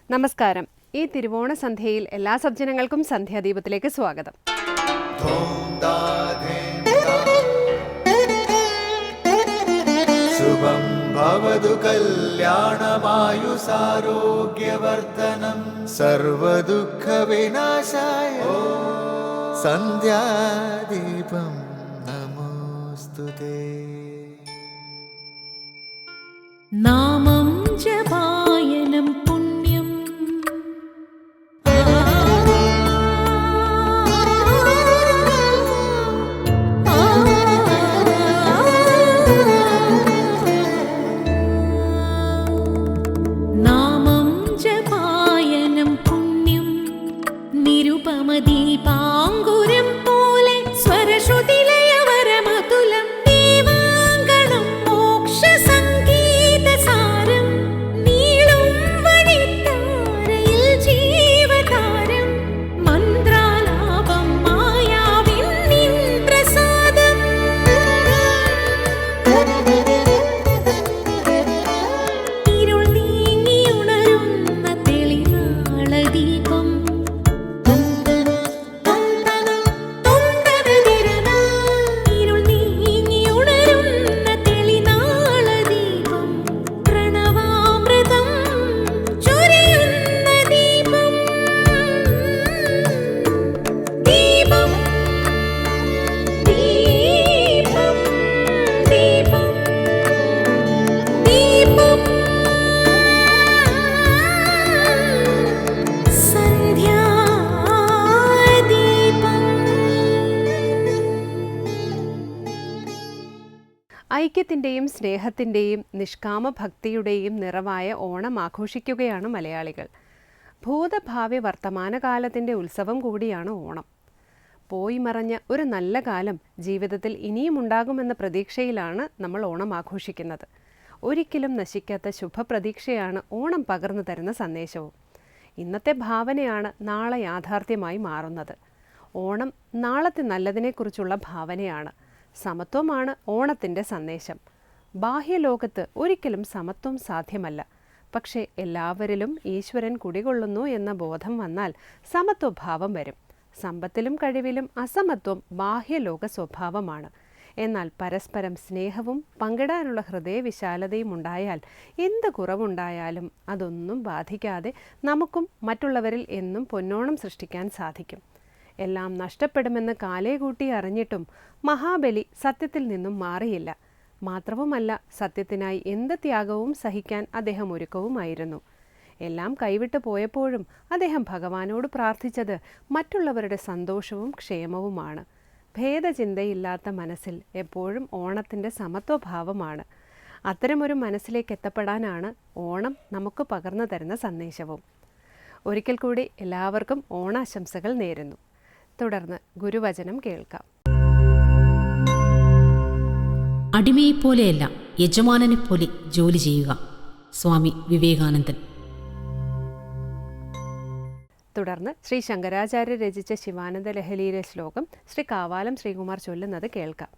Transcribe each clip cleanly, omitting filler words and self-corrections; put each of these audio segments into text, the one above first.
നമസ്കാരം. ഈ തിരുവോണ സന്ധ്യയിൽ എല്ലാ സജ്ജനങ്ങൾക്കും സന്ധ്യാദീപത്തിലേക്ക് സ്വാഗതം. ശുഭം ഭവതു കല്യാണമായുസാരോഗ്യവർദ്ധനം സർവദുഃഖ വിനാശായ സന്ധ്യാദീപം നമോസ്തുതേ. നാമം ജപായനം പുണ്യം നാമം ജപായനം പുണ്യം നിരുപമദീപാങ്കുരം പോലെ സ്വരശ്രുതിലയവരമതുലം ദീവാങ്കണം മോക്ഷസംഗീതസാരം നീളും വഴിത്താരയിൽ ജീവതാരം മന്ത്രാലാപം മായാവിൻ നിൻ പ്രസാദം ഇരുൾ നീങ്ങിയുണരുന്ന തെളിനാളദീപം ഇരുൾ നീങ്ങിയുണരുന്ന തെളിനാളദീപം പ്രണവാമൃതം ചൊരിയുന്ന ദീപം ദീപം ദീപം ദീപം ദീപം ഐക്യത്തിൻ്റെയും സ്നേഹത്തിൻ്റെയും നിഷ്കാമ ഭക്തിയുടെയും നിറവായ ഓണം ആഘോഷിക്കുകയാണ് മലയാളികൾ. ഭൂതഭാവി വർത്തമാനകാലത്തിൻ്റെ ഉത്സവം കൂടിയാണ് ഓണം. പോയി മറഞ്ഞ ഒരു നല്ല കാലം ജീവിതത്തിൽ ഇനിയും ഉണ്ടാകുമെന്ന പ്രതീക്ഷയിലാണ് നമ്മൾ ഓണം ആഘോഷിക്കുന്നത്. ഒരിക്കലും നശിക്കാത്ത ശുഭപ്രതീക്ഷയാണ് ഓണം പകർന്നു തരുന്ന സന്ദേശവും. ഇന്നത്തെ ഭാവനയാണ് നാളെ യാഥാർത്ഥ്യമായി മാറുന്നത്. ഓണം നാളത്തെ നല്ലതിനെക്കുറിച്ചുള്ള ഭാവനയാണ്. സമത്വമാണ് ഓണത്തിൻ്റെ സന്ദേശം. ബാഹ്യലോകത്ത് ഒരിക്കലും സമത്വം സാധ്യമല്ല. പക്ഷേ എല്ലാവരിലും ഈശ്വരൻ കുടികൊള്ളുന്നു എന്ന ബോധം വന്നാൽ സമത്വഭാവം വരും. സമ്പത്തിലും കഴിവിലും അസമത്വം ബാഹ്യലോക സ്വഭാവമാണ്. എന്നാൽ പരസ്പരം സ്നേഹവും പങ്കിടാനുള്ള ഹൃദയവിശാലതയും ഉണ്ടായാൽ എന്ത് കുറവുണ്ടായാലും അതൊന്നും ബാധിക്കാതെ നമുക്കും മറ്റുള്ളവരിൽ എന്നും പൊന്നോണം സൃഷ്ടിക്കാൻ സാധിക്കും. എല്ലാം നഷ്ടപ്പെടുമെന്ന് കാലേ കൂട്ടി അറിഞ്ഞിട്ടും മഹാബലി സത്യത്തിൽ നിന്നും മാറിയില്ല. മാത്രവുമല്ല, സത്യത്തിനായി എന്ത് ത്യാഗവും സഹിക്കാൻ അദ്ദേഹം ഒരുക്കവുമായിരുന്നു. എല്ലാം കൈവിട്ടു പോയപ്പോഴും അദ്ദേഹം ഭഗവാനോട് പ്രാർത്ഥിച്ചത് മറ്റുള്ളവരുടെ സന്തോഷവും ക്ഷേമവുമാണ്. ഭേദചിന്തയില്ലാത്ത മനസ്സിൽ എപ്പോഴും ഓണത്തിൻ്റെ സമത്വഭാവമാണ്. അത്തരമൊരു മനസ്സിലേക്ക് എത്തപ്പെടാനാണ് ഓണം നമുക്ക് പകർന്നു തരുന്ന സന്ദേശവും. ഒരിക്കൽ കൂടി എല്ലാവർക്കും ഓണാശംസകൾ നേരുന്നു. തുടർന്ന് ഗുരുവചനം കേൾക്കാം. അടിമയെപ്പോലെയല്ല യജമാനനെപ്പോലെ ജോലി ചെയ്യുക. സ്വാമി വിവേകാനന്ദൻ. തുടർന്ന് ശ്രീ ശങ്കരാചാര്യ രചിച്ച ശിവാനന്ദ ലഹരിയിലെ ശ്ലോകം ശ്രീ കാവാലം ശ്രീകുമാർ ചൊല്ലുന്നത് കേൾക്കാം.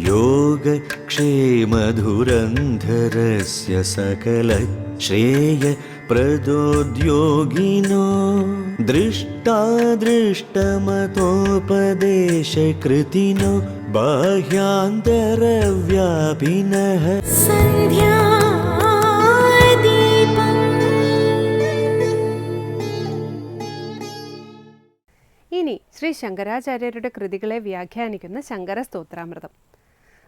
യോഗക്ഷേമധുരന്ധരസ്യ സകല ശ്രേയ പ്രദോദ്യോഗിനോ ദൃഷ്ടാദൃഷ്ടമതോപദേശകൃതിനോ ബാഹ്യാന്തരവ്യാപിനഃ ഇനി ശ്രീ ശങ്കരാചാര്യരുടെ കൃതികളെ വ്യാഖ്യാനിക്കുന്ന ശങ്കര സ്തോത്രാമൃതം.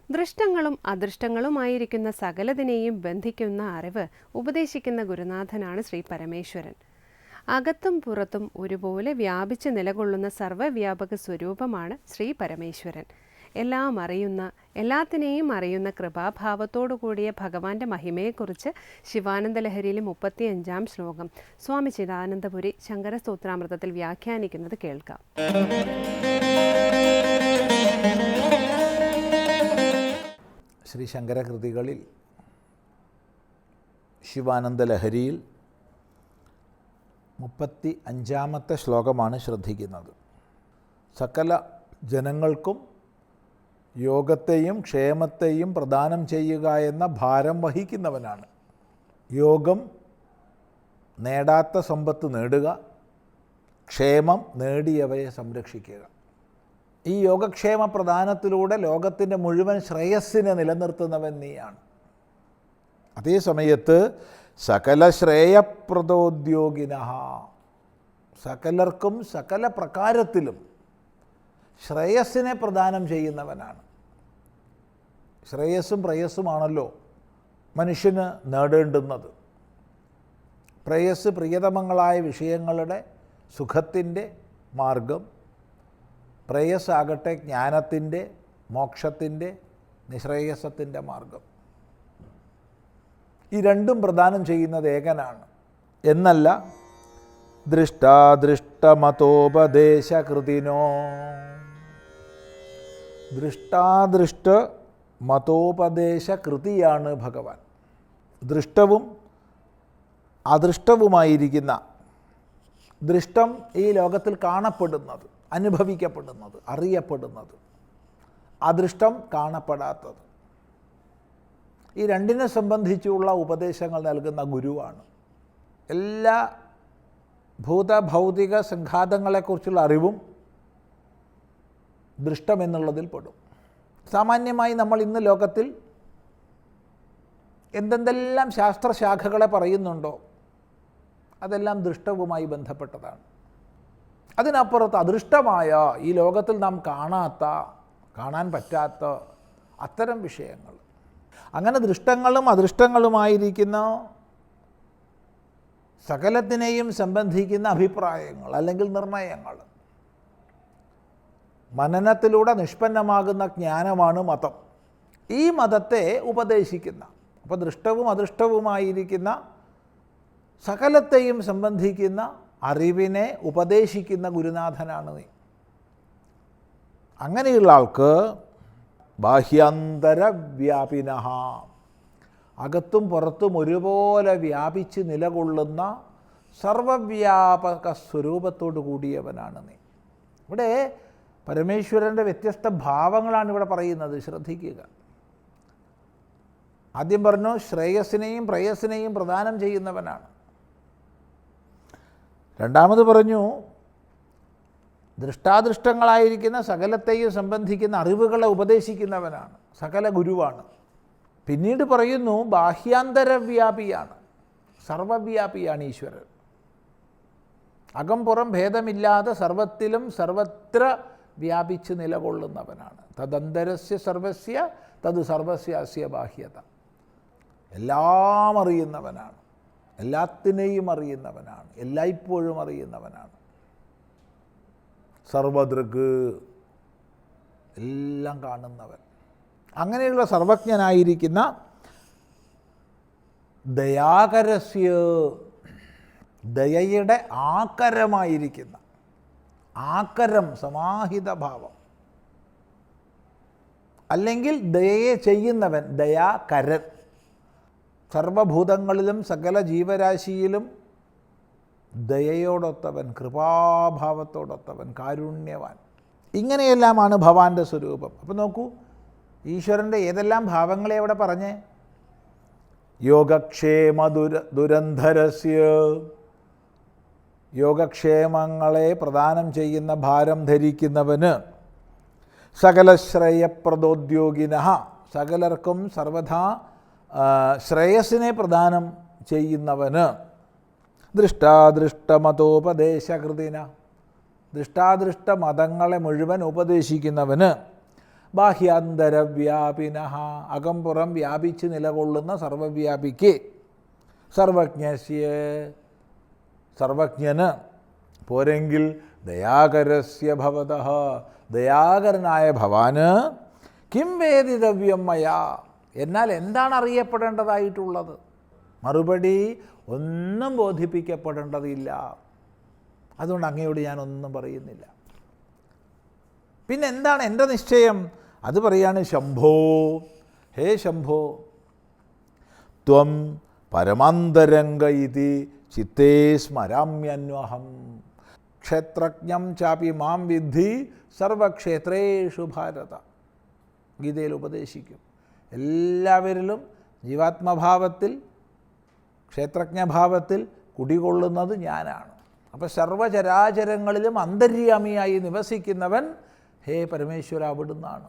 ദൃഷ്ടങ്ങളും അദൃഷ്ടങ്ങളുമായിരിക്കുന്ന സകലതിനെയും ബന്ധിക്കുന്ന അറിവ് ഉപദേശിക്കുന്ന ഗുരുനാഥനാണ് ശ്രീ പരമേശ്വരൻ. അകത്തും പുറത്തും ഒരുപോലെ വ്യാപിച്ച് നിലകൊള്ളുന്ന സർവ്വവ്യാപക സ്വരൂപമാണ് ശ്രീ പരമേശ്വരൻ. എല്ലാം അറിയുന്ന, എല്ലാത്തിനെയും അറിയുന്ന കൃപാഭാവത്തോടു കൂടിയ ഭഗവാന്റെ മഹിമയെക്കുറിച്ച് ശിവാനന്ദ ലഹരിയിലെ 35-ാം ശ്ലോകം സ്വാമി ചിദാനന്ദപുരി ശങ്കര സ്തോത്രാമൃതത്തിൽ വ്യാഖ്യാനിക്കുന്നത് കേൾക്കാം. ശ്രീ ശങ്കരകൃതികളിൽ ശിവാനന്ദ ലഹരിയിൽ 35-ാമത്തെ ശ്ലോകമാണ് ശ്രദ്ധിക്കുന്നത്. സകല ജനങ്ങൾക്കും യോഗത്തെയും ക്ഷേമത്തെയും പ്രദാനം ചെയ്യുക എന്ന ഭാരം വഹിക്കുന്നവനാണ്. യോഗം നേടാത്ത സമ്പത്ത് നേടുക, ക്ഷേമം നേടിയവയെ സംരക്ഷിക്കുക. ഈ യോഗക്ഷേമ പ്രദാനത്തിലൂടെ ലോകത്തിൻ്റെ മുഴുവൻ ശ്രേയസ്സിനെ നിലനിർത്തുന്നവൻ നീയാണ്. അതേ സമയത്ത് സകല ശ്രേയപ്രദോദ്യോഗിന, സകലർക്കും സകല പ്രകാരത്തിലും ശ്രേയസ്സിനെ പ്രദാനം ചെയ്യുന്നവനാണ്. ശ്രേയസ്സും പ്രേയസ്സുമാണല്ലോ മനുഷ്യന് നേടേണ്ടുന്നത്. പ്രേയസ് പ്രിയതമങ്ങളായ വിഷയങ്ങളുടെ സുഖത്തിൻ്റെ മാർഗം, പ്രേയസ്സാകട്ടെ ജ്ഞാനത്തിൻ്റെ, മോക്ഷത്തിൻ്റെ, നിശ്രേയസത്തിൻ്റെ മാർഗം. ഈ രണ്ടും പ്രദാനം ചെയ്യുന്നത് ഏകനാണ് എന്നല്ല. ദൃഷ്ടാദൃഷ്ടമതോപദേശകൃതിനോ, ദൃഷ്ടാദൃഷ്ട മതോപദേശകൃതിയാണ് ഭഗവാൻ. ദൃഷ്ടവും അദൃഷ്ടവുമായിരിക്കുന്ന, ദൃഷ്ടം ഈ ലോകത്തിൽ കാണപ്പെടുന്നത്, അനുഭവിക്കപ്പെടുന്നത്, അറിയപ്പെടുന്നത്, അദൃഷ്ടം കാണപ്പെടാത്തത്. ഈ രണ്ടിനെ സംബന്ധിച്ചുള്ള ഉപദേശങ്ങൾ നൽകുന്ന ഗുരുവാണ്. എല്ലാ ഭൂതഭൗതിക സംഘാതങ്ങളെക്കുറിച്ചുള്ള അറിവും ദൃഷ്ടമെന്നുള്ളതിൽ പെടും. സാമാന്യമായി നമ്മൾ ഇന്ന് ലോകത്തിൽ എന്തെന്തെല്ലാം ശാസ്ത്രശാഖകളെ പറയുന്നുണ്ടോ അതെല്ലാം ദൃഷ്ടവുമായി ബന്ധപ്പെട്ടതാണ്. അതിനപ്പുറത്ത് അദൃഷ്ടമായ, ഈ ലോകത്തിൽ നാം കാണാൻ പറ്റാത്ത അത്തരം വിഷയങ്ങൾ, അങ്ങനെ ദൃഷ്ടങ്ങളും അദൃഷ്ടങ്ങളുമായിരിക്കുന്ന സകലത്തിനെയും സംബന്ധിക്കുന്ന അഭിപ്രായങ്ങൾ അല്ലെങ്കിൽ നിർണയങ്ങൾ, മനനത്തിലൂടെ നിഷ്പന്നമാകുന്ന ജ്ഞാനമാണ് മതം. ഈ മതത്തെ ഉപദേശിക്കുന്ന, അപ്പോൾ ദൃഷ്ടവും അദൃഷ്ടവുമായിരിക്കുന്ന സകലത്തെയും സംബന്ധിക്കുന്ന അറിവിനെ ഉപദേശിക്കുന്ന ഗുരുനാഥനാണ് നീ. അങ്ങനെയുള്ള ആൾക്ക് ബാഹ്യാന്തരവ്യാപിന, അകത്തും പുറത്തും ഒരുപോലെ വ്യാപിച്ച് നിലകൊള്ളുന്ന സർവവ്യാപക സ്വരൂപത്തോടു കൂടിയവനാണ് നീ. ഇവിടെ പരമേശ്വരൻ്റെ വ്യത്യസ്ത ഭാവങ്ങളാണ് ഇവിടെ പറയുന്നത്, ശ്രദ്ധിക്കുക. ആദ്യം പറഞ്ഞു ശ്രേയസ്സിനെയും പ്രേയസ്സിനെയും പ്രദാനം ചെയ്യുന്നവനാണ്. രണ്ടാമത് പറഞ്ഞു ദൃഷ്ടാദൃഷ്ടങ്ങളായിരിക്കുന്ന സകലത്തെയും സംബന്ധിക്കുന്ന അറിവുകളെ ഉപദേശിക്കുന്നവനാണ്, സകല ഗുരുവാണ്. പിന്നീട് പറയുന്നു ബാഹ്യാന്തരവ്യാപിയാണ്, സർവവ്യാപിയാണ് ഈശ്വരൻ. അകം പുറം ഭേദമില്ലാതെ സർവത്തിലും സർവത്ര വ്യാപിച്ച് നിലകൊള്ളുന്നവനാണ്. തദന്തരസ്യ സർവസ്യ തത് സർവസ്യ അസ്യ ബാഹ്യത. എല്ലാം അറിയുന്നവനാണ്, എല്ലാത്തിനെയും അറിയുന്നവനാണ്, എല്ലായ്പ്പോഴും അറിയുന്നവനാണ്. സർവദൃക്, എല്ലാം കാണുന്നവൻ. അങ്ങനെയുള്ള സർവജ്ഞനായിരിക്കുന്ന ദയാകരസ്യ, ദയയുടെ ആകരമായിരിക്കുന്ന, ആകരം സമാഹിത ഭാവം, അല്ലെങ്കിൽ ദയയെ ചെയ്യുന്നവൻ, ദയാകരൻ. സർവഭൂതങ്ങളിലും സകല ജീവരാശിയിലും ദയയോടൊത്തവൻ, കൃപാഭാവത്തോടൊത്തവൻ, കാരുണ്യവാൻ. ഇങ്ങനെയെല്ലാമാണ് ഭഗവാന്റെ സ്വരൂപം. അപ്പോൾ നോക്കൂ, ഈശ്വരൻ്റെ ഏതെല്ലാം ഭാവങ്ങളെ അവിടെ പറഞ്ഞേ? യോഗക്ഷേമ ദുരന്ധരസ്യ, യോഗക്ഷേമങ്ങളെ പ്രദാനം ചെയ്യുന്ന ഭാരം ധരിക്കുന്നവന്. സകലശ്രേയപ്രദോദ്യോഗിന, സകലർക്കും സർവഥാ ശ്രേയസ്സിനെ പ്രദാനം ചെയ്യുന്നവന്. ദൃഷ്ടാദൃഷ്ടമതോപദേശകൃതിന, ദൃഷ്ടാദൃഷ്ട മതങ്ങളെ മുഴുവൻ ഉപദേശിക്കുന്നവന്. ബാഹ്യാന്തരവ്യാപിന, അകംപുറം വ്യാപിച്ച് നിലകൊള്ളുന്ന സർവവ്യാപിക്ക്. സർവജ്ഞസ്യ, സർവജ്ഞന്. പോരെങ്കിൽ ദയാകരസ്യ ഭവതഃ, ദയാകരനായ ഭവാന്. കിം വേദിതവ്യം മയാ, എന്നാൽ എന്താണ് അറിയപ്പെടേണ്ടതായിട്ടുള്ളത്? മറുപടി ഒന്നും ബോധിപ്പിക്കപ്പെടേണ്ടതില്ല. അതുകൊണ്ട് അങ്ങയോട് ഞാനൊന്നും പറയുന്നില്ല. പിന്നെ എന്താണ് എൻ്റെ നിശ്ചയം? അത് പറയാണ് ശംഭോ, ഹേ ശംഭോ, ത്വം പരമാന്തരംഗ ഇതി ചിത്തേ സ്മരാമ്യന്വഹം ക്ഷേത്രജ്ഞം ചാപി മാം വിദ്ധി സർവക്ഷേത്രേഷു ഭാരത. ഗീതയിൽ ഉപദേശിക്കും. എല്ലാവരിലും ജീവാത്മഭാവത്തിൽ ക്ഷേത്രജ്ഞഭാവത്തിൽ കുടികൊള്ളുന്നത് ഞാനാണ്. അപ്പോൾ സർവചരാചരങ്ങളിലും അന്തര്യാമിയായി നിവസിക്കുന്നവൻ ഹേ പരമേശ്വര അവിടുന്നാണ്.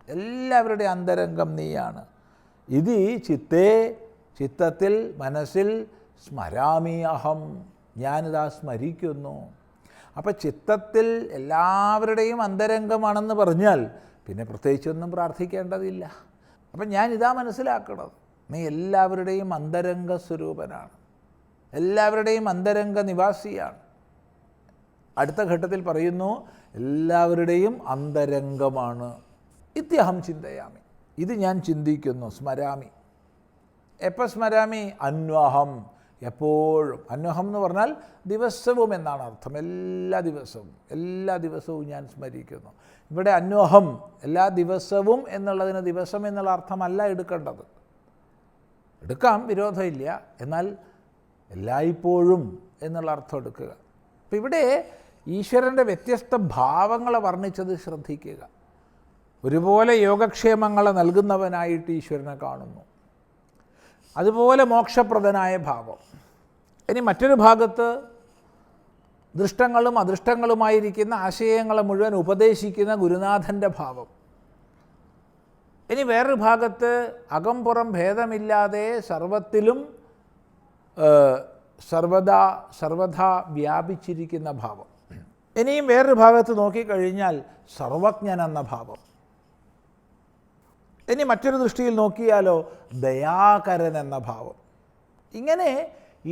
എല്ലാവരുടെയും അന്തരംഗം നീയാണ്. ഇത് ചിത്തത്തിൽ മനസ്സിൽ സ്മരാമി അഹം, ഞാനിതാ സ്മരിക്കുന്നു. അപ്പോൾ ചിത്തത്തിൽ എല്ലാവരുടെയും അന്തരംഗമാണെന്ന് പറഞ്ഞാൽ പിന്നെ പ്രത്യേകിച്ചൊന്നും പ്രാർത്ഥിക്കേണ്ടതില്ല. അപ്പം ഞാനിതാ മനസ്സിലാക്കണത്, നീ എല്ലാവരുടെയും അന്തരംഗ സ്വരൂപനാണ്, എല്ലാവരുടെയും അന്തരംഗ നിവാസിയാണ്. അടുത്ത ഘട്ടത്തിൽ പറയുന്നു എല്ലാവരുടെയും അന്തരംഗമാണ്. ഇത്യഹം ചിന്തയാമി, ഇത് ഞാൻ ചിന്തിക്കുന്നു. സ്മരാമി, എപ്പോൾ സ്മരാമി? അന്വഹം, എപ്പോഴും. അന്വഹം എന്ന് പറഞ്ഞാൽ ദിവസവും എന്നാണ് അർത്ഥം. എല്ലാ ദിവസവും ഞാൻ സ്മരിക്കുന്നു. ഇവിടെ അന്വഹം എല്ലാ ദിവസവും എന്നുള്ളതിന് ദിവസം എന്നുള്ള അർത്ഥമല്ല എടുക്കേണ്ടത്. എടുക്കാം, വിരോധമില്ല. എന്നാൽ എല്ലായ്പ്പോഴും എന്നുള്ള അർത്ഥം എടുക്കുക. അപ്പം ഇവിടെ ഈശ്വരൻ്റെ വ്യത്യസ്ത ഭാവങ്ങളെ വർണ്ണിച്ചത് ശ്രദ്ധിക്കുക. ഒരുപോലെ യോഗക്ഷേമങ്ങളെ നൽകുന്നവനായിട്ട് ഈശ്വരനെ കാണുന്നു, അതുപോലെ മോക്ഷപ്രദനായ ഭാവം. ഇനി മറ്റൊരു ഭാഗത്ത് ദൃഷ്ടങ്ങളും അദൃഷ്ടങ്ങളുമായിരിക്കുന്ന ആശയങ്ങളെ മുഴുവൻ ഉപദേശിക്കുന്ന ഗുരുനാഥൻ്റെ ഭാവം. ഇനി വേറൊരു ഭാഗത്ത് അകംപുറം ഭേദമില്ലാതെ സർവത്തിലും സർവദാ വ്യാപിച്ചിരിക്കുന്ന ഭാവം. ഇനിയും വേറൊരു ഭാഗത്ത് നോക്കിക്കഴിഞ്ഞാൽ സർവജ്ഞൻ എന്ന ഭാവം. ഇനി മറ്റൊരു ദൃഷ്ടിയിൽ നോക്കിയാലോ ദയാകരൻ എന്ന ഭാവം. ഇങ്ങനെ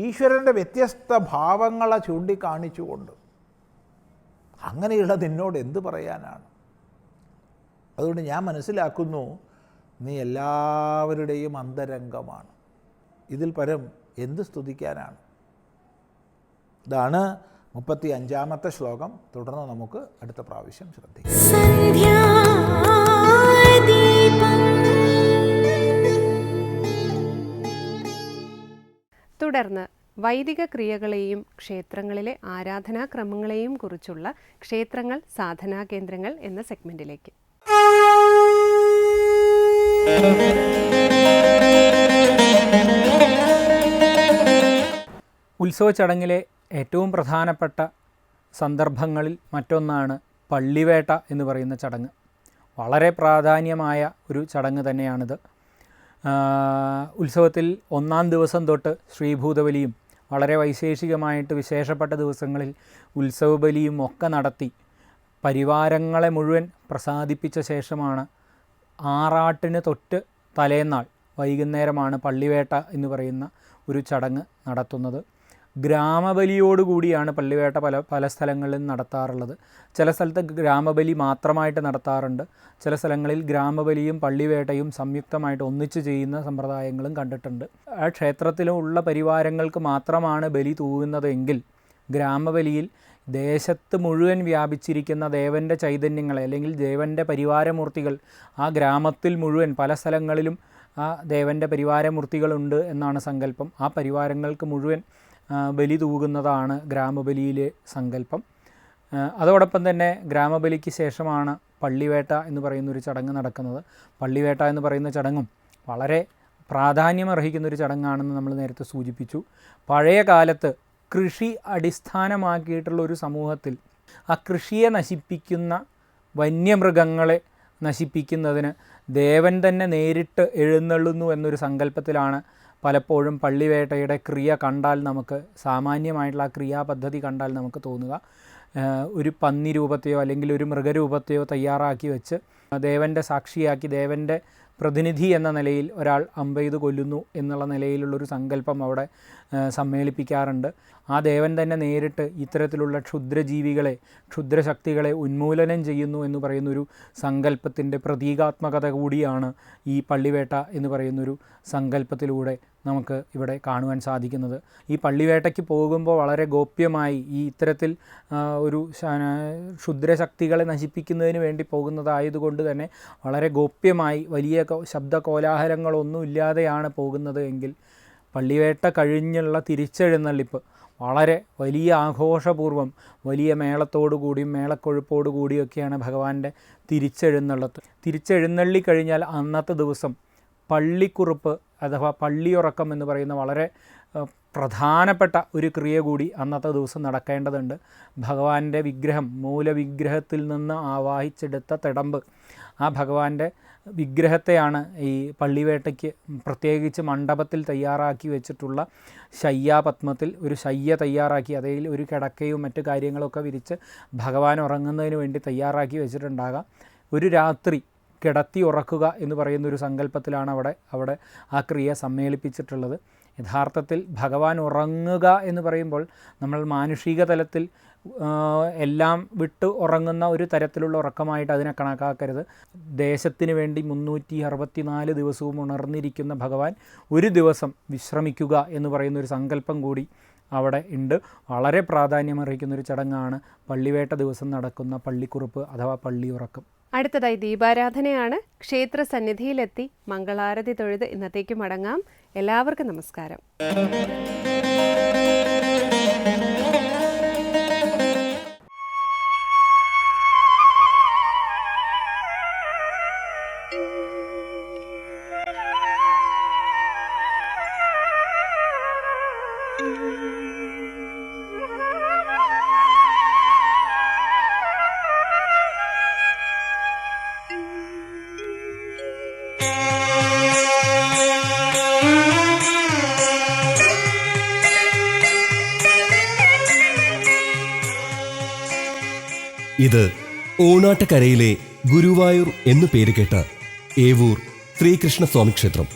ഈശ്വരൻ്റെ വ്യത്യസ്ത ഭാവങ്ങളെ ചൂണ്ടിക്കാണിച്ചുകൊണ്ട് അങ്ങനെയുള്ള നിന്നോട് എന്ത് പറയാനാണ്? അതുകൊണ്ട് ഞാൻ മനസ്സിലാക്കുന്നു നീ എല്ലാവരുടെയും അന്തരംഗമാണ്. ഇതിൽ പരം എന്ത് സ്തുതിക്കാനാണ്? ഇതാണ് 35-ാമത്തെ ശ്ലോകം. തുടർന്ന് നമുക്ക് അടുത്ത പ്രാവശ്യം ശ്രദ്ധിക്കാം. തുടർന്ന് വൈദിക ക്രിയകളെയും ക്ഷേത്രങ്ങളിലെ ആരാധനാക്രമങ്ങളെയും കുറിച്ചുള്ള ക്ഷേത്രങ്ങൾ സാധനാ കേന്ദ്രങ്ങൾ എന്ന സെഗ്മെൻറ്റിലേക്ക്. ഉത്സവ ചടങ്ങിലെ ഏറ്റവും പ്രധാനപ്പെട്ട സന്ദർഭങ്ങളിൽ മറ്റൊന്നാണ് പള്ളിവേട്ട എന്ന് പറയുന്ന ചടങ്ങ്. വളരെ പ്രാധാന്യമായ ഒരു ചടങ്ങ് തന്നെയാണിത്. ഉത്സവത്തിൽ 1-ാം ദിവസം തൊട്ട് ശ്രീഭൂതബലിയും വളരെ വൈശേഷികമായിട്ട് വിശേഷപ്പെട്ട ദിവസങ്ങളിൽ ഉത്സവബലിയും ഒക്കെ നടത്തി പരിവാരങ്ങളെ മുഴുവൻ പ്രസാദിപ്പിച്ച ശേഷമാണ് ആറാട്ടിന് തൊട്ട് തലേന്നാൾ വൈകുന്നേരമാണ് പള്ളിവേട്ട എന്ന് പറയുന്ന ഒരു ചടങ്ങ് നടത്തുന്നത്. ഗ്രാമബലിയോടുകൂടിയാണ് പള്ളിവേട്ട പല സ്ഥലങ്ങളിലും നടത്താറുള്ളത്. ചില സ്ഥലത്ത് ഗ്രാമബലി മാത്രമായിട്ട് നടത്താറുണ്ട്. ചില സ്ഥലങ്ങളിൽ ഗ്രാമബലിയും പള്ളിവേട്ടയും സംയുക്തമായിട്ട് ഒന്നിച്ച് ചെയ്യുന്ന സമ്പ്രദായങ്ങളും കണ്ടിട്ടുണ്ട്. ആ ക്ഷേത്രത്തിലുള്ള പരിവാരങ്ങൾക്ക് മാത്രമാണ് ബലി തൂകുന്നതെങ്കിൽ ഗ്രാമബലിയിൽ ദേശത്ത് മുഴുവൻ വ്യാപിച്ചിരിക്കുന്ന ദേവൻ്റെ ചൈതന്യങ്ങളെ അല്ലെങ്കിൽ ദേവൻ്റെ പരിവാരമൂർത്തികൾ ആ ഗ്രാമത്തിൽ മുഴുവൻ പല സ്ഥലങ്ങളിലും ആ ദേവൻ്റെ പരിവാരമൂർത്തികളുണ്ട് എന്നാണ് സങ്കല്പം. ആ പരിവാരങ്ങൾക്ക് മുഴുവൻ ബലി തൂകുന്നതാണ് ഗ്രാമബലിയിലെ സങ്കല്പം. അതോടൊപ്പം തന്നെ ഗ്രാമബലിക്ക് ശേഷമാണ് പള്ളിവേട്ട എന്ന് പറയുന്നൊരു ചടങ്ങ് നടക്കുന്നത്. പള്ളിവേട്ട എന്ന് പറയുന്ന ചടങ്ങും വളരെ പ്രാധാന്യമർഹിക്കുന്നൊരു ചടങ്ങാണെന്ന് നമ്മൾ നേരത്തെ സൂചിപ്പിച്ചു. പഴയ കാലത്ത് കൃഷി അടിസ്ഥാനമാക്കിയിട്ടുള്ളൊരു സമൂഹത്തിൽ ആ കൃഷിയെ നശിപ്പിക്കുന്ന വന്യമൃഗങ്ങളെ നശിപ്പിക്കുന്നതിന് ദേവൻ തന്നെ നേരിട്ട് എഴുന്നള്ളുന്നു എന്നൊരു സങ്കല്പത്തിലാണ് പലപ്പോഴും പള്ളിവേട്ടയുടെ ക്രിയ കണ്ടാൽ നമുക്ക് സാമാന്യമായിട്ടുള്ള ആ ക്രിയാപദ്ധതി കണ്ടാൽ നമുക്ക് തോന്നുക. ഒരു പന്നി രൂപത്തെയോ അല്ലെങ്കിൽ ഒരു മൃഗരൂപത്തെയോ തയ്യാറാക്കി വെച്ച് ദേവൻ്റെ സാക്ഷിയാക്കി ദേവൻ്റെ പ്രതിനിധി എന്ന നിലയിൽ ഒരാൾ അമ്പെയ്ത് കൊല്ലുന്നു എന്നുള്ള നിലയിലുള്ളൊരു സങ്കല്പം അവിടെ സമ്മേളിപ്പിക്കാറുണ്ട്. ആ ദേവൻ തന്നെ നേരിട്ട് ഇത്തരത്തിലുള്ള ക്ഷുദ്രജീവികളെ ക്ഷുദ്രശക്തികളെ ഉന്മൂലനം ചെയ്യുന്നു എന്ന് പറയുന്നൊരു സങ്കല്പത്തിൻ്റെ പ്രതീകാത്മകത കൂടിയാണ് ഈ പള്ളിവേട്ട എന്ന് പറയുന്നൊരു സങ്കല്പത്തിലൂടെ നമുക്ക് ഇവിടെ കാണുവാൻ സാധിക്കുന്നത്. ഈ പള്ളിവേട്ടയ്ക്ക് പോകുമ്പോൾ വളരെ ഗോപ്യമായി ഈ ഇത്തരത്തിൽ ഒരു ക്ഷുദ്രശക്തികളെ നശിപ്പിക്കുന്നതിന് വേണ്ടി പോകുന്നതായതുകൊണ്ട് തന്നെ വളരെ ഗോപ്യമായി വലിയ ശബ്ദ കോലാഹലങ്ങളൊന്നും ഇല്ലാതെയാണ് പോകുന്നത് എങ്കിൽ പള്ളിവേട്ട കഴിഞ്ഞുള്ള തിരിച്ചെഴുന്നള്ളിപ്പ് വളരെ വലിയ ആഘോഷപൂർവ്വം വലിയ മേളത്തോടുകൂടിയും മേളക്കൊഴുപ്പോടു കൂടിയൊക്കെയാണ് ഭഗവാന്റെ തിരിച്ചെഴുന്നള്ളി കഴിഞ്ഞാൽ അന്നത്തെ ദിവസം പള്ളിക്കുറുപ്പ് അഥവാ പള്ളിയുറക്കം എന്ന് പറയുന്ന വളരെ പ്രധാനപ്പെട്ട ഒരു ക്രിയ കൂടി അന്നത്തെ ദിവസം നടക്കേണ്ടതുണ്ട്. ഭഗവാന്റെ വിഗ്രഹം, മൂലവിഗ്രഹത്തിൽ നിന്ന് ആവാഹിച്ചെടുത്ത തിടമ്പ്, ആ ഭഗവാന്റെ വിഗ്രഹത്തെയാണ് ഈ പള്ളിവേട്ടയ്ക്ക് പ്രത്യേകിച്ച് മണ്ഡപത്തിൽ തയ്യാറാക്കി വെച്ചിട്ടുള്ള ശയ്യാപത്മത്തിൽ ഒരു ശയ്യ തയ്യാറാക്കി അതിൽ ഒരു കിടക്കയും മറ്റു കാര്യങ്ങളൊക്കെ വിരിച്ച് ഭഗവാൻ ഉറങ്ങുന്നതിന് വേണ്ടി തയ്യാറാക്കി വെച്ചിട്ടുണ്ടാകാം. ഒരു രാത്രി കിടത്തി ഉറക്കുക എന്ന് പറയുന്നൊരു സങ്കല്പത്തിലാണ് അവിടെ ആ ക്രിയ സമ്മേളിപ്പിച്ചിട്ടുള്ളത്. യഥാർത്ഥത്തിൽ ഭഗവാൻ ഉറങ്ങുക എന്ന് പറയുമ്പോൾ നമ്മൾ മാനുഷിക തലത്തിൽ എല്ലാം വിട്ട് ഉറങ്ങുന്ന ഒരു തരത്തിലുള്ള ഉറക്കമായിട്ട് അതിനെ കണക്കാക്കരുത്. ദേശത്തിന് വേണ്ടി 364 ദിവസവും ഉണർന്നിരിക്കുന്ന ഭഗവാൻ ഒരു ദിവസം വിശ്രമിക്കുക എന്ന് പറയുന്നൊരു സങ്കല്പം കൂടി അവിടെ ഉണ്ട്. വളരെ പ്രാധാന്യമർഹിക്കുന്നൊരു ചടങ്ങാണ് പള്ളിവേട്ട ദിവസം നടക്കുന്ന പള്ളിക്കുറുപ്പ് അഥവാ പള്ളിയുറക്കം. അടുത്തതായി ദീപാരാധനയാണ്. ക്ഷേത്ര സന്നിധിയിലെത്തി മംഗളാരതി തൊഴുത് ഇന്നത്തേക്ക് മടങ്ങാം. എല്ലാവർക്കും നമസ്കാരം. ഇത് ഓണാട്ടക്കരയിലെ ഗുരുവായൂർ എന്നു പേര് കേട്ട ഏവൂർ ശ്രീകൃഷ്ണസ്വാമി ക്ഷേത്രം.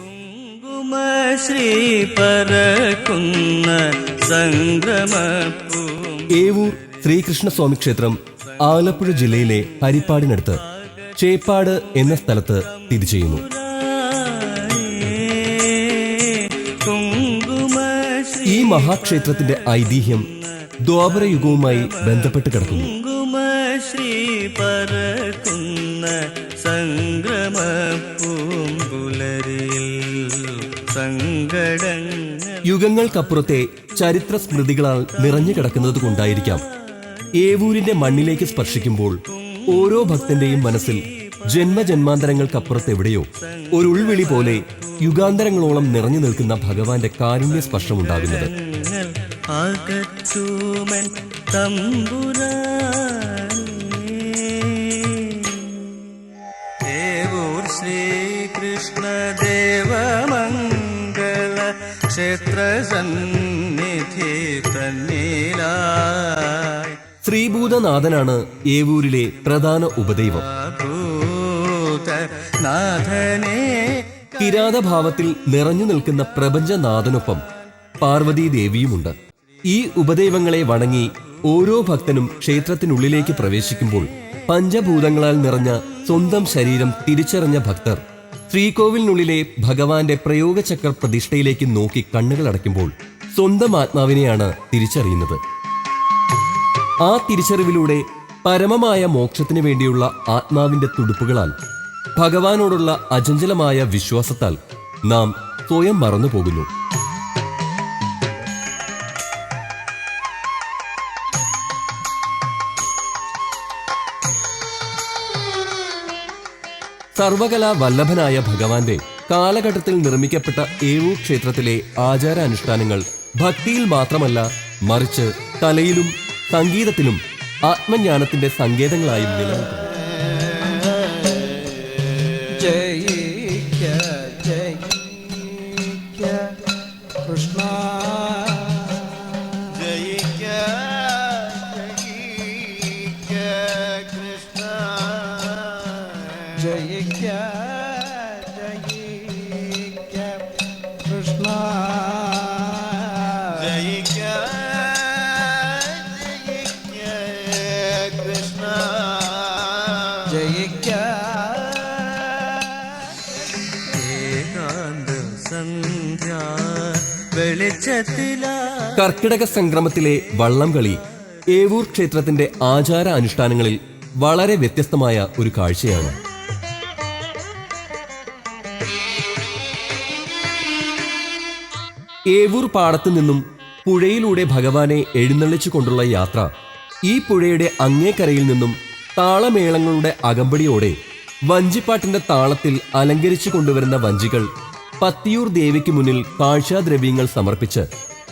ഏവൂർ ശ്രീകൃഷ്ണസ്വാമി ക്ഷേത്രം ആലപ്പുഴ ജില്ലയിലെ ഹരിപ്പാടിനടുത്ത് ചേപ്പാട് എന്ന സ്ഥലത്ത് സ്ഥിതി ചെയ്യുന്നു. ഈ മഹാക്ഷേത്രത്തിന്റെ ഐതിഹ്യം ദ്വാപരയുഗവുമായി ബന്ധപ്പെട്ട് കിടക്കുന്നു. യുഗങ്ങൾക്കപ്പുറത്തെ ചരിത്ര സ്മൃതികളാൽ നിറഞ്ഞു കിടക്കുന്നത് കൊണ്ടായിരിക്കാം ഏവൂരിന്റെ മണ്ണിലേക്ക് സ്പർശിക്കുമ്പോൾ ഓരോ ഭക്തന്റെയും മനസ്സിൽ ജന്മജന്മാന്തരങ്ങൾക്കപ്പുറത്തെവിടെയോ ഒരു ഉൾവിളി പോലെ യുഗാന്തരങ്ങളോളം നിറഞ്ഞു നിൽക്കുന്ന ഭഗവാന്റെ കാരുണ്യ സ്പർശമുണ്ടാകുന്നത്. ശ്രീകൃഷ്ണദേവമംഗള ക്ഷേത്ര സന്നിധി തന്നിലായി ശ്രീഭൂതനാഥനാണ് ഏവൂരിലെ പ്രധാന ഉപദൈവം. കിരാതഭാവത്തിൽ നിറഞ്ഞു നിൽക്കുന്ന പ്രപഞ്ചനാഥനൊപ്പം പാർവതീദേവിയുമുണ്ട്. ഈ ഉപദൈവങ്ങളെ വണങ്ങി ഓരോ ഭക്തനും ക്ഷേത്രത്തിനുള്ളിലേക്ക് പ്രവേശിക്കുമ്പോൾ പഞ്ചഭൂതങ്ങളാൽ നിറഞ്ഞ സ്വന്തം ശരീരം തിരിച്ചറിഞ്ഞ ഭക്തർ ശ്രീകോവിലിനുള്ളിലെ ഭഗവാന്റെ പ്രയോഗചക്ര പ്രതിഷ്ഠയിലേക്ക് നോക്കി കണ്ണുകൾ അടയ്ക്കുമ്പോൾ സ്വന്തം ആത്മാവിനെയാണ് തിരിച്ചറിയുന്നത്. ആ തിരിച്ചറിവിലൂടെ പരമമായ മോക്ഷത്തിന് വേണ്ടിയുള്ള ആത്മാവിന്റെ തുടുപ്പുകളാൽ, ഭഗവാനോടുള്ള അചഞ്ചലമായ വിശ്വാസത്താൽ നാം സ്വയം മറന്നു പോകുന്നു. സർവകലാ വല്ലഭനായ ഭഗവാന്റെ കാലഘട്ടത്തിൽ നിർമ്മിക്കപ്പെട്ട ഏവൂർ ക്ഷേത്രത്തിലെ ആചാരാനുഷ്ഠാനങ്ങൾ ഭക്തിയിൽ മാത്രമല്ല, മറിച്ച് കലയിലും സംഗീതത്തിലും ആത്മജ്ഞാനത്തിന്റെ സങ്കേതങ്ങളായും നിലനിൽക്കുന്നു. കർക്കിടക സംക്രമത്തിലെ വള്ളംകളി ഏവൂർ ക്ഷേത്രത്തിന്റെ ആചാര അനുഷ്ഠാനങ്ങളിൽ വളരെ വ്യത്യസ്തമായ ഒരു കാഴ്ചയാണ്. ഏവൂർ പാടത്തു നിന്നും പുഴയിലൂടെ ഭഗവാനെ എഴുന്നള്ളിച്ചു കൊണ്ടുള്ള യാത്ര ഈ പുഴയുടെ അങ്ങേക്കരയിൽ നിന്നും താളമേളങ്ങളുടെ അകമ്പടിയോടെ വഞ്ചിപ്പാട്ടിന്റെ താളത്തിൽ അലങ്കരിച്ചു കൊണ്ടുവരുന്ന വഞ്ചികൾ പത്തിയൂർ ദേവിക്ക് മുന്നിൽ കാഴ്ചാദ്രവ്യങ്ങൾ സമർപ്പിച്ച്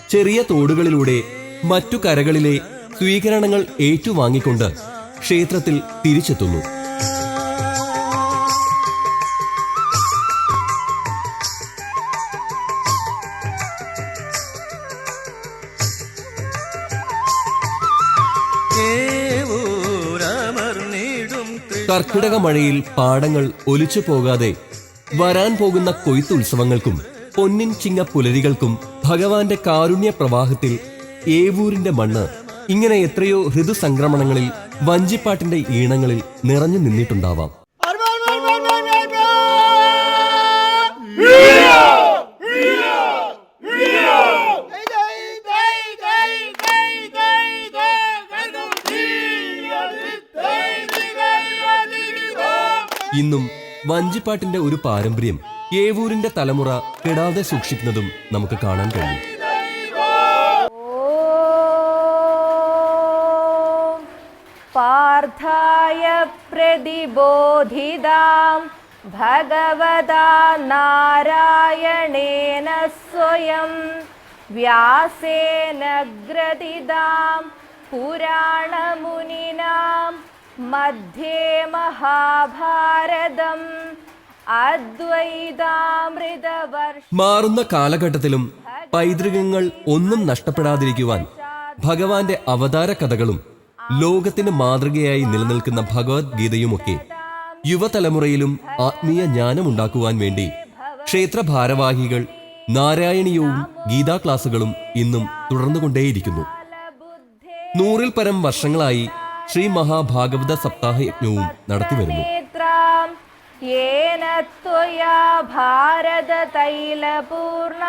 ചെറിയ തോടുകളിലൂടെ മറ്റു കരകളിലെ സ്വീകരണങ്ങൾ ഏറ്റുവാങ്ങിക്കൊണ്ട് ക്ഷേത്രത്തിൽ തിരിച്ചെത്തുന്നു. കർക്കിടക മഴയിൽ പാടങ്ങൾ ഒലിച്ചു പോകാതെ വരാൻ പോകുന്ന കൊയ്ത്തുത്സവങ്ങൾക്കും പൊന്നിൻ ചിങ്ങ പുലരികൾക്കും ഭഗവാന്റെ കാരുണ്യ പ്രവാഹത്തിൽ ഏവൂരിന്റെ മണ്ണ് ഇങ്ങനെ എത്രയോ ഋതുസംക്രമണങ്ങളിൽ വഞ്ചിപ്പാട്ടിന്റെ ഈണങ്ങളിൽ നിറഞ്ഞു നിന്നിട്ടുണ്ടാവാം. ഇന്നും വഞ്ചിപ്പാട്ടിന്റെ ഒരു പാരമ്പര്യം ഏവൂരിന്റെ തലമുറ കെടാതെ സൂക്ഷിക്കുന്നതും നമുക്ക് കാണാൻ കഴിയും. പാർത്ഥായ പ്രതിബോധിതാം ഭഗവതാ നാരായണേന സ്വയം വ്യാസേന ഗ്രഥിതാം പുരാണമുനിനാം മധ്യേ മഹാഭാരതം മാറുന്ന കാലഘട്ടത്തിലും പൈതൃകങ്ങൾ ഒന്നും നഷ്ടപ്പെടാതിരിക്കുവാൻ ഭഗവാന്റെ അവതാര കഥകളും ലോകത്തിന് മാതൃകയായി നിലനിൽക്കുന്ന ഭഗവത്ഗീതയുമൊക്കെ യുവതലമുറയിലും ആത്മീയ ജ്ഞാനമുണ്ടാക്കുവാൻ വേണ്ടി ക്ഷേത്ര ഭാരവാഹികൾ നാരായണീയവും ഗീതാ ക്ലാസുകളും ഇന്നും തുടർന്നുകൊണ്ടേയിരിക്കുന്നു. 100-ൽ പരം വർഷങ്ങളായി ശ്രീ മഹാഭാഗവത സപ്താഹ യജ്ഞവും നടത്തിവരുന്നു. ഭാരത തൈലപൂർണ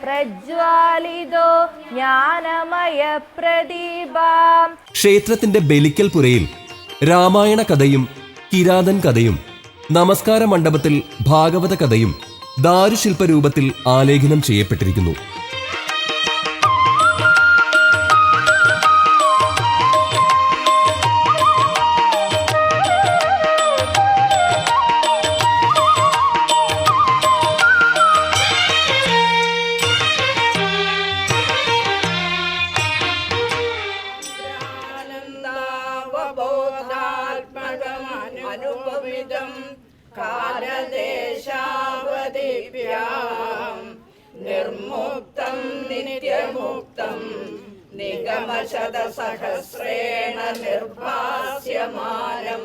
പ്രജ്വാലിതോ ജ്ഞാനമയ പ്രദീപം. ക്ഷേത്രത്തിന്റെ ബലിക്കൽ പുരയിൽ രാമായണ കഥയും കിരാതൻ കഥയും നമസ്കാര മണ്ഡപത്തിൽ ഭാഗവത കഥയും ദാരുശില്പരൂപത്തിൽ ആലേഖനം ചെയ്യപ്പെട്ടിരിക്കുന്നു. നിർമുക്തം നിത്യമുക്തം നിഗമശതസഹസ്രേണ നിർഭാസ്യമാനം.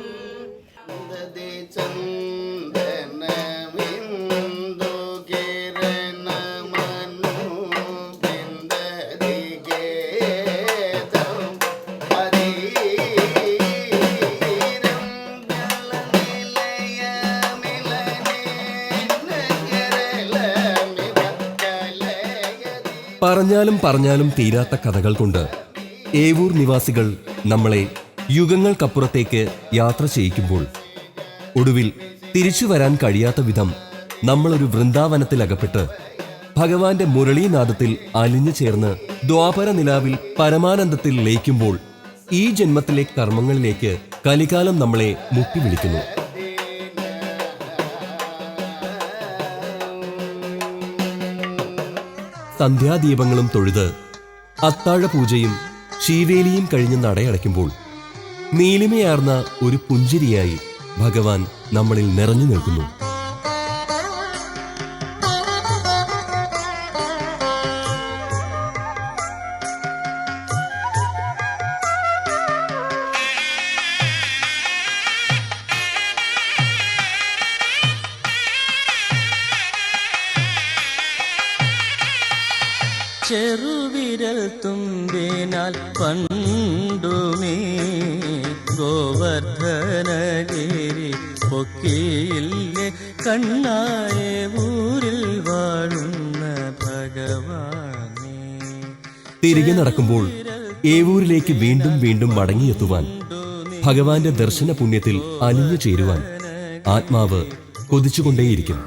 പറഞ്ഞാലും തീരാത്ത കഥകൾ കൊണ്ട് ഏവൂർ നിവാസികൾ നമ്മളെ യുഗങ്ങൾക്കപ്പുറത്തേക്ക് യാത്ര ചെയ്യിക്കുമ്പോൾ ഒടുവിൽ തിരിച്ചു വരാൻ കഴിയാത്ത വിധം നമ്മളൊരു വൃന്ദാവനത്തിലകപ്പെട്ട് ഭഗവാന്റെ മുരളീനാദത്തിൽ അലിഞ്ഞു ചേർന്ന് ദ്വാപര നിലാവിൽ പരമാനന്ദത്തിൽ ലയിക്കുമ്പോൾ ഈ ജന്മത്തിലെ കർമ്മങ്ങളിലേക്ക് കലികാലം നമ്മളെ മുട്ടി വിളിക്കുന്നു. സന്ധ്യാദീപങ്ങളും തൊഴുത് അത്താഴ പൂജയും ശീവേലിയും കഴിഞ്ഞ് നടയടയ്ക്കുമ്പോൾ നീലിമയാർന്ന ഒരു പുഞ്ചിരിയായി ഭഗവാൻ നമ്മളിൽ നിറഞ്ഞു നിൽക്കുന്നു. ചെറുവിരൽ തുമ്പിനാൽ പണ്ടുമേ ഗോവർദ്ധനഗിരി പൊക്കിയില്ലേ കണ്ണായ ഊരിൽ വാഴുന്ന ഭഗവാനേ. തിരികെ നടക്കുമ്പോൾ ഏവൂരിലേക്ക് വീണ്ടും വീണ്ടും മടങ്ങിയെത്തുവാൻ, ഭഗവാന്റെ ദർശന പുണ്യത്തിൽ അലിഞ്ഞു ചേരുവാൻ ആത്മാവ് കൊതിച്ചുകൊണ്ടേയിരിക്കും.